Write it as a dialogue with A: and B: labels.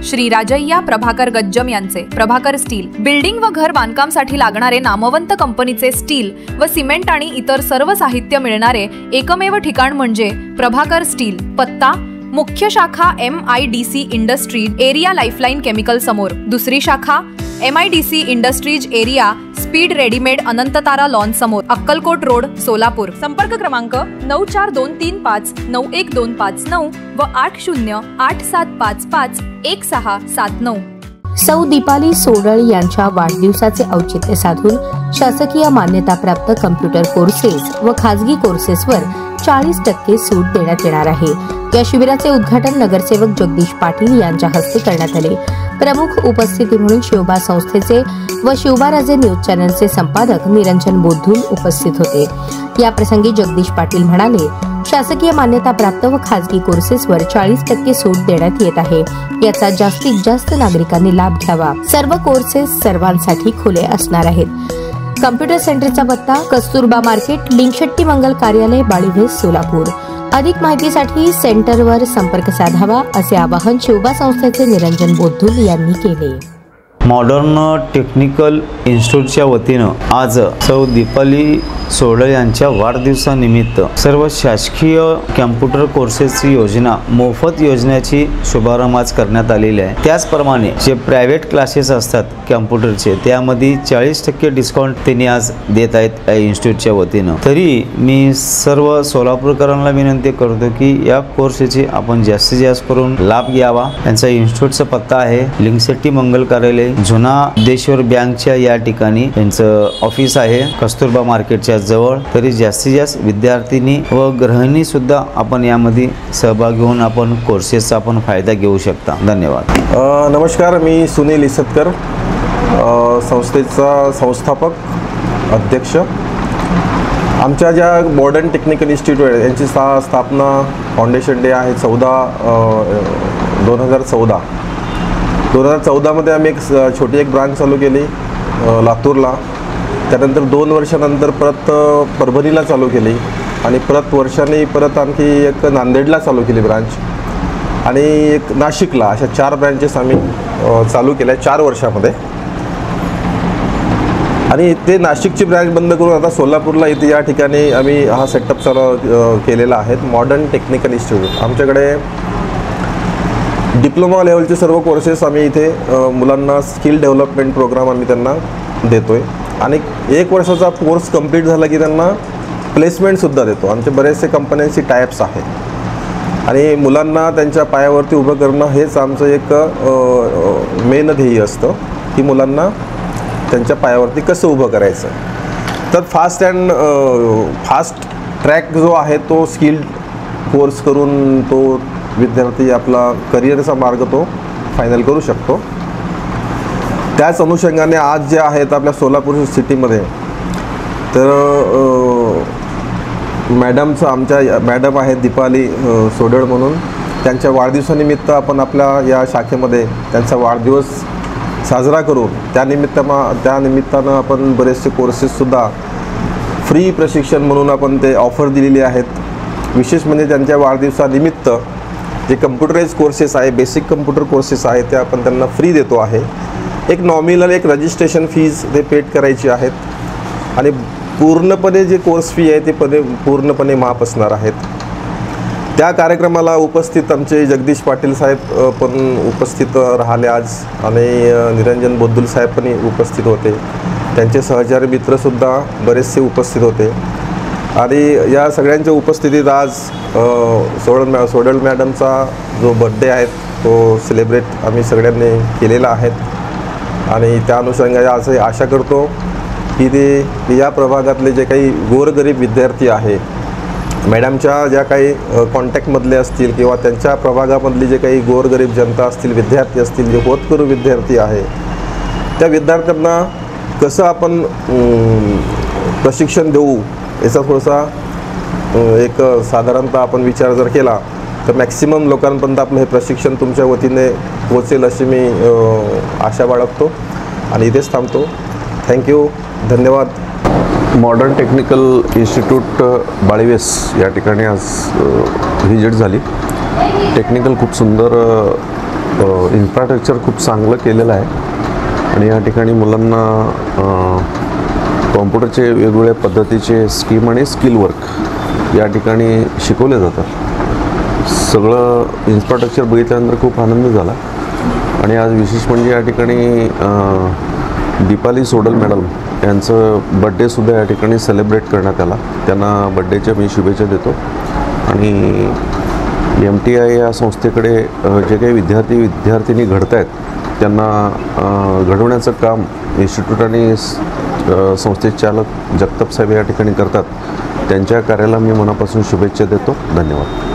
A: श्री राजय्या प्रभाकर गज्जम यांचे Prabhakar steel building व घर बांधकामासाठी लागणारे नामवंत कंपनीचे स्टील व सिमेंट आणि इतर सर्व साहित्य मिळणारे एकमेव ठिकाण म्हणजे प्रभाकर स्टील। पत्ता मुख्य शाखा MIDC industries area lifeline chemical समोर, दुसरी शाखा MIDC industries area speed readymade Anantatara lawn समोर, अक्कलकोट रोड सोलापूर। संपर्क क्रमांक 9423591259 व 8087551679।
B: सौ दीपाली सोडळ यांच्या वाढदिवसाचे औचित्य साधून शासकीय मान्यताप्राप्त कम्प्युटर कोर्सेस व खाजगी कोर्सेसवर 40% सूट देण्यात येणार आहे। या शिबिराचे उद्घाटन नगरसेवक जगदीश पाटील यांच्या हस्ते करण्यात आले। प्रमुख उपस्थिती म्हणून शिवबा संस्थेचे व शिवबा राजे न्यूज चॅनलचे संपादक निरंजन बोद्धूल उपस्थित होते। या प्रसंगी जगदीश पाटील म्हणाले, शासकीय मान्यता प्राप्त व खाजगी कोर्सेसवर 40% सूट देण्यात येत आहे। याचा जास्तीत जास्त नागरिकांनी लाभ घ्यावा। सर्व कोर्सेस सर्वांसाठी खुले असणार आहेत। कम्प्युटर सेंटरचा पत्ता कस्तुरबा मार्केट, लिंगशेट्टी मंगल कार्यालय, बाळीभेस, सोलापूर। अधिक माहितीसाठी सेंटरवर संपर्क साधावा असे आवाहन शिवबा संस्थेचे निरंजन बोद्धूल यांनी केले।
C: मॉडर्न टेक्निकल इन्स्टिट्यूटच्या वतीनं आज सौ दीपाली सोडळ यांच्या वाढदिवसानिमित्त सर्व शासकीय कम्प्युटर कोर्सेसची योजना मोफत योजनेची शुभारंभ आज करण्यात आलेली आहे। त्याचप्रमाणे जे प्रायव्हेट क्लासेस असतात कम्प्युटरचे त्यामध्ये 40% डिस्काउंट त्यांनी आज देत आहेत या इन्स्टिट्यूटच्या वतीनं। तरी मी सर्व सोलापूरकरांना विनंती करतो की या कोर्सची आपण जास्तीत जास्त करून लाभ घ्यावा। यांचा इन्स्टिट्यूटचा पत्ता आहे लिंगशेट्टी मंगल कार्यालय, जुना देशवर बँकच्या या ठिकाणी यांचं ऑफिस आहे, कस्तुरबा मार्केटच्या जवळ। तरी जास्तीत जास्त विद्यार्थ्यांनी व गृहिणी सुद्धा आपण यामध्ये सहभाग घेऊन आपण कोर्सेसचा आपण फायदा घेऊ शकता। धन्यवाद।
D: नमस्कार, मी सुनील इसतकर, संस्थेचा संस्थापक अध्यक्ष। आमच्या ज्या मॉडर्न टेक्निकल इन्स्टिट्यूट आहे यांची स्थापना फाउंडेशन डे आहे 2014 मध्ये आम्ही छोटी एक ब्रांच चालू केली लातूरला। त्यानंतर 2 वर्षानंतर परत परभणीला चालू केली आणि परत आणखी एक नांदेडला चालू केली ब्रांच आणि एक नाशिकला। अशा 4 ब्रांचेस आम्ही चालू केल्या 4 वर्षामध्ये। आणि ते नाशिकची ब्रांच बंद करून आता सोलापूरला इथे या ठिकाणी आम्ही हा सेटअप चालू केलेला आहे मॉडर्न टेक्निकल इन्स्टिट्यूट। आमच्याकडे डिप्लोमा लेवलचे सर्व कोर्सेस आम्ही इथे मुलांना स्किल डेव्हलपमेंट प्रोग्राम आम्ही त्यांना देतोय आणि 1 वर्षाचा कोर्स कंप्लीट झाला की त्यांना प्लेसमेंटसुद्धा देतो। आमचे बरेचसे कंपन्यांची टायअप्स आहेत आणि मुलांना त्यांच्या पायावरती उभं करणं हेच आमचं एक मेन ध्येय असतं की मुलांना त्यांच्या पायावरती कसं उभं करायचं। तर फास्ट ट्रॅक जो आहे तो स्किल कोर्स करून तो विद्यार्थी आपला करिअरचा मार्ग तो फायनल करू शकतो। त्याच अनुषंगाने आज जे आहेत आपल्या सोलापूर सिटीमध्ये तर आमच्या मॅडम आहेत दीपाली सोडळ म्हणून, त्यांच्या वाढदिवसानिमित्त आपण आपल्या या शाखेमध्ये त्यांचा वाढदिवस साजरा करून त्यानिमित्तानं आपण बरेचसे कोर्सेससुद्धा फ्री प्रशिक्षण म्हणून आपण ते ऑफर दिलेली आहेत। विशेष म्हणजे त्यांच्या वाढदिवसानिमित्त जे कम्प्युटराइज कोर्सेस आहे, बेसिक कम्प्युटर कोर्सेस आहे ते आपण त्यांना फ्री देतो आहे। एक नॉमिनल एक रजिस्ट्रेशन फीज ते पेड करायची आहेत आणि पूर्णपणे जे कोर्स फी आहे ते पूर्णपणे माफ असणार आहेत। त्या कार्यक्रमाला उपस्थित आमचे जगदीश पाटील साहेब पण उपस्थित राहिले आज आणि निरंजन बोद्धूल साहेब पण उपस्थित होते। त्यांचे सहचारी मित्रसुद्धा बरेचसे उपस्थित होते आणि या सगळ्यांच्या उपस्थितीत आज सोडळ मॅडमचा जो बर्थडे आहे तो सेलिब्रेट आम्ही सगळ्यांनी केलेला आहे आणि त्या अनुषंगाने असं आशा करतो की ते या प्रभागातले जे काही गोरगरीब विद्यार्थी आहे, मॅडमच्या ज्या काही कॉन्टॅक्टमधले असतील किंवा त्यांच्या प्रभागामधली जे काही गोरगरीब जनता असतील, विद्यार्थी असतील, जे होतकरू विद्यार्थी आहे, त्या विद्यार्थ्यांना कसं आपण प्रशिक्षण देऊ याचा थोडासा एक साधारणतः आपण विचार जर केला तर मॅक्सिमम लोकांपर्यंत आपलं हे प्रशिक्षण तुमच्या वतीने पोहोचेल अशी मी आशा बाळगतो आणि इथेच थांबतो। थँक्यू, धन्यवाद।
E: मॉडर्न टेक्निकल इन्स्टिट्यूट बाळीवेस या ठिकाणी आज व्हिजिट झाली। टेक्निकल खूप सुंदर इन्फ्रास्ट्रक्चर खूप चांगलं केलेलं आहे आणि या ठिकाणी मुलांना कॉम्प्युटरचे वेगवेगळ्या पद्धतीचे स्कीम आणि स्किल वर्क या ठिकाणी शिकवले जातात. सगळं इन्फ्रास्ट्रक्चर बघितल्यानंतर खूप आनंद झाला. आणि आज विशेष म्हणजे या ठिकाणी दीपाली सोडल मॅडम यांचं बड्डेसुद्धा या ठिकाणी सेलिब्रेट करण्यात आला. त्यांना बड्डेच्या मी शुभेच्छा देतो. आणि MTI या संस्थेकडे जे काही विद्यार्थिनी घडत आहेत त्यांना घडवण्याचं काम इन्स्टिट्यूट आणि संस्थेचे चालक जगताप साहेब या ठिकाणी करतात. त्यांच्या कार्याला मी मनापासून शुभेच्छा देतो. धन्यवाद.